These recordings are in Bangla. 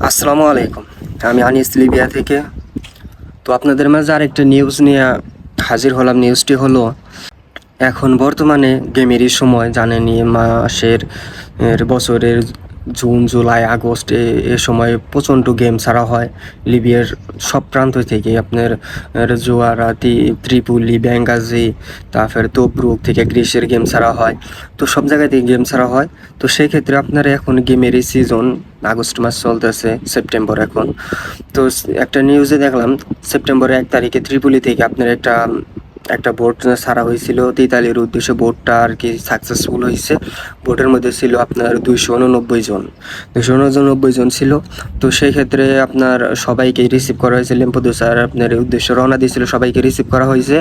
আসসালামু আলাইকুম। আমি আনিস লিবিয়া থেকে। তো আপনাদের মাঝে আরেকটা নিউজ নিয়ে হাজির হলাম। নিউজটি হলো, এখন বর্তমানে গেমেরই সময়, জানেনই বছরের জুন জুলাই আগস্ট এ সময় প্রচণ্ড গেম ছাড়া হয় লিবিয়ার সব প্রান্ত থেকে। আপনার জোয়ারাতি, ত্রিপুলি, বেঙ্গাজি, তারপরে তোবরুক থেকে গ্রিসের গেম ছাড়া হয়। তো সব জায়গায় থেকে গেম ছাড়া হয়। তো সেই ক্ষেত্রে আপনার এখন গেমেরই সিজন, আগস্ট মাস চলতেছে, সেপ্টেম্বর এখন। তো একটা নিউজে দেখলাম সেপ্টেম্বরের 1 তারিখে ত্রিপুলি থেকে আপনার একটা বোট ছাড়া হয়েছিল ইতালির উদ্দেশ্যে। বোটটা আর কি সাকসেসফুল হয়েছে। বোটের মধ্যে ছিল আপনার 289 জন ছিল। তো সেই ক্ষেত্রে আপনার সবাইকে রিসিভ করা হয়েছে। ল্যাম্পোদোসার আপনার উদ্দেশ্যে রওনা দিয়েছিল, সবাইকে রিসিভ করা হয়েছে।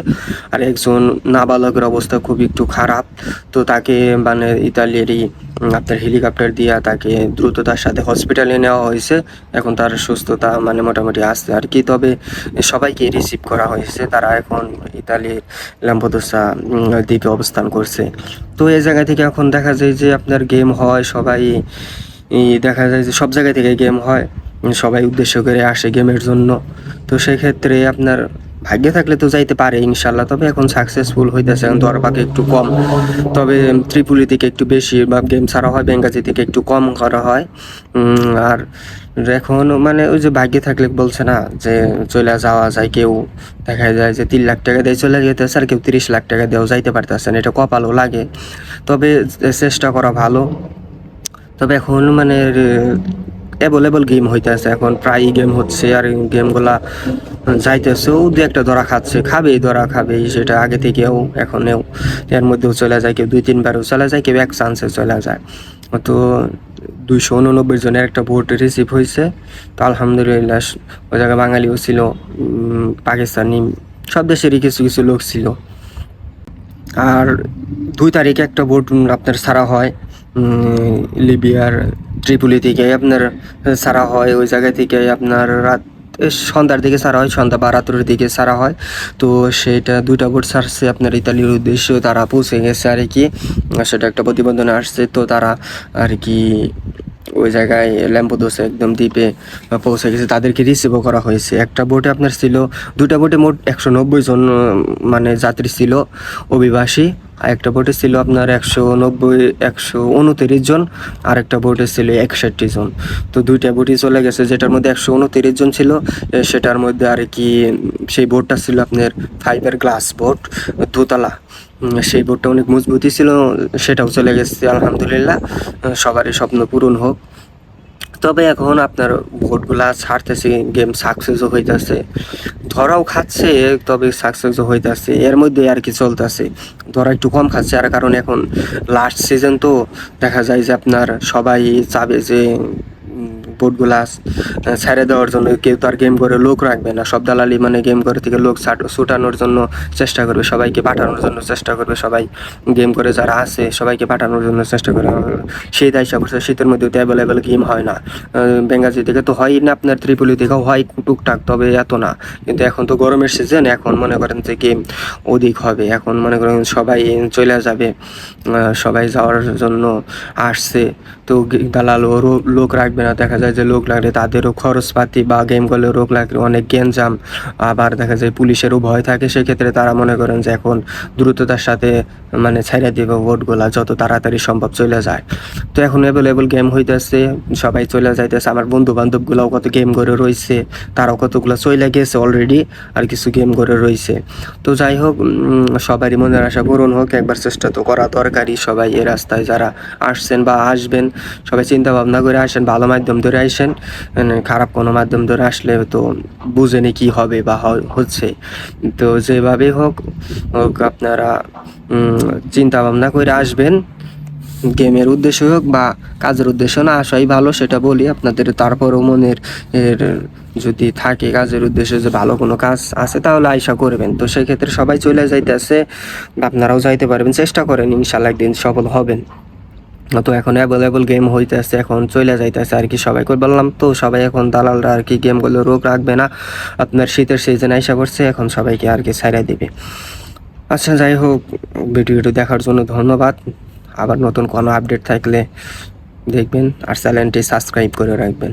আর একজন নাবালকের অবস্থা খুব একটু খারাপ। তো তাকে মানে ইতালিরই আপনার হেলিকপ্টার দিয়া তাকে দ্রুততার সাথে হসপিটালে নেওয়া হয়েছে। এখন তার সুস্থতা মানে মোটামুটি আসছে আর কি। তবে সবাইকে রিসিভ করা হয়েছে। তারা এখন ইতালির ল্যাম্পোদোসা দ্বীপে অবস্থান করছে। তো এই জায়গা থেকে এখন দেখা যায় যে আপনার গেম হয়, সবাই দেখা যায় যে সব জায়গা থেকে গেম হয়, সবাই উদ্দেশ্য করে আসে গেমের জন্য। তো সেক্ষেত্রে আপনার ভাগ্যে থাকলে তো যাইতে পারে ইনশাল্লাহ। তবে এখন সাকসেসফুল হইতেছে, এখন দরপাকে একটু কম। তবে ত্রিপুলি থেকে একটু বেশি বা গেম ছাড়া হয়, বেঙ্গাজি থেকে একটু কম করা হয়। আর এখন মানে ওই যে ভাগ্যে থাকলে বলছে না যে চলে যাওয়া যায়, কেউ দেখা যায় যে 3 লাখ টাকা দিয়ে চলে যেতেছে, আর কেউ 30 লাখ টাকা দিয়েও যাইতে পারতেছে না। এটা কপালও লাগে, তবে চেষ্টা করা ভালো। তবে এখন মানে অ্যাভেলেবল গেম হইতেছে, এখন প্রায়ই গেম হচ্ছে। আর গেমগুলা যাইতেছেও, দু একটা ধরা খাবেই, ধরা খাবেই, সেটা আগে থেকেও এখনেও। এর মধ্যেও চলে যায়, কেউ 2-3 বারও চলে যায়, কেউ এক চান্সে চলে যায়। তো 289 জনের একটা ভোট রিসিভ হয়েছে। তো আলহামদুলিল্লাহ, ওই জায়গায় বাঙালিও ছিল, পাকিস্তানি, সব দেশেরই কিছু কিছু লোক ছিল। আর 2 তারিখে একটা ভোট আপনার ছাড়া হয় লিবিয়ার ত্রিপুলি থেকে আপনার ছাড়া হয়। ওই জায়গা থেকে আপনার রাত সন্ধ্যার দিকে ছাড়া হয়, সন্ধ্যা বা রাত্রের দিকে ছাড়া হয়। তো সেটা 2টা ভোট ছাড়ছে আপনার ইতালির উদ্দেশ্যে। তারা পৌঁছে গেছে আর কি, সেটা একটা প্রতিবেদনে আসছে। তো তারা আর কি ওই জায়গায় ল্যাম্পোদোসা একদম দ্বীপে পৌঁছে গেছে, তাদেরকে রিসিভও করা হয়েছে। একটা বোটে আপনার ছিল, 2টা বোটে মোট 190 জন মানে যাত্রী ছিল অভিবাসী। আর একটা বোটে ছিল আপনার 129 জন, আর একটা বোটে ছিল 61 জন। তো 2টা বোটই চলে গেছে। যেটার মধ্যে 129 জন ছিল, সেটার মধ্যে আর কি সেই বোটটা ছিল আপনার ফাইবার গ্লাস বোট, দোতলা। সেই বোটটা অনেক মজবুতই ছিল, সেটাও চলে গেছে। আলহামদুলিল্লাহ, সবারই স্বপ্ন পূরণ হোক। তবে এখন আপনার ভোটগুলা ছাড়তেছে, গেম সাকসেসও হইতেছে, ধরাও খাচ্ছে, তবে সাকসেসও হইতেছে। এর মধ্যে আর কি চলতেছে, ধরা একটু কম খাচ্ছে। আর কারণ এখন লাস্ট সিজন, তো দেখা যায় যে আপনার সবাই চাবে যে বোটগুলা ছেড়ে দেওয়ার জন্য। কেউ তো আর গেম করে লোক রাখবে না, সব দালালি মানে গেম করে থেকে লোক ছুটানোর জন্য চেষ্টা করবে, সবাইকে পাঠানোর জন্য চেষ্টা করবে। সবাই গেম করে যারা আছে সবাইকে পাঠানোর জন্য চেষ্টা করে। সেই দায়িত্ব করছে। শীতের মধ্যে তো অ্যাভেলেবেল গেম হয় না। বেঙ্গাজি থেকে তো হয়ই না, আপনার ত্রিপুলি থেকেও হয় টুকটাক, তবে এত না। কিন্তু এখন তো গরমের সিজন, এখন মনে করেন যে গেম অধিক হবে। এখন মনে করেন সবাই চলে যাবে, সবাই যাওয়ার জন্য আসছে। তো দালালও লোক রাখবে না। দেখা যায় যে লোক লাগলে তাদেরও খরচপাতি বা গেম করলে লোক লাগলে অনেক গ্যাঞ্জাম। আবার দেখা যায় পুলিশেরও ভয় থাকে। সেক্ষেত্রে তারা মনে করেন যে এখন দ্রুততার সাথে মানে ছেড়ে দেবে ভোটগুলা, যত তাড়াতাড়ি সম্ভব চলে যায়। তো এখন অ্যাভেলেবল গেম হইতেছে, সবাই চলে যাইতেছে। আমার বন্ধু বান্ধবগুলাও কত গেম করে রয়েছে, তারাও কতগুলো চলে গেছে অলরেডি, আর কিছু গেম করে রয়েছে। তো যাই হোক, সবারই মনের আশা পূরণ হোক। একবার চেষ্টা তো করা দরকারই। সবাই এ রাস্তায় যারা আসছেন বা আসবেন, সবাই চিন্তা ভাবনা করে আসেন, ভালো মাধ্যম ধরে আসেন। খারাপ কোনো মাধ্যম ধরে আসলে তো বুঝেনি কি হবে বা হচ্ছে। তো যেভাবেই হোক আপনারা চিন্তা ভাবনা করে আসবেন। গেমের উদ্দেশ্য হোক বা কাজের উদ্দেশ্য না আসাই ভালো, সেটা বলি আপনাদের। তারপরও মনের যদি থাকে কাজের উদ্দেশ্যে যে ভালো কোনো কাজ আছে, তাহলে আশা করবেন। তো সেক্ষেত্রে সবাই চলে যাইতেছে, আপনারাও যাইতে পারবেন। চেষ্টা করেন, ইনশাল্লাহ একদিন সফল হবেন। তো এখন অ্যাভেলেবল গেম হইতেছে, এখন চলে যাইতেছে আর কি। সবাই করে বললাম তো, সবাই এখন দালালরা আর কি গেমগুলো রোগ রাখবে না। আপনার শীতের সিজন আইসা করছে, এখন সবাইকে আর কি ছাইড়া দিবে। আচ্ছা, যাই হোক, ভিডিওটি দেখার জন্য ধন্যবাদ। আবার নতুন কোনো আপডেট থাকলে দেখবেন, আর চ্যানেলটি সাবস্ক্রাইব করে রাখবেন।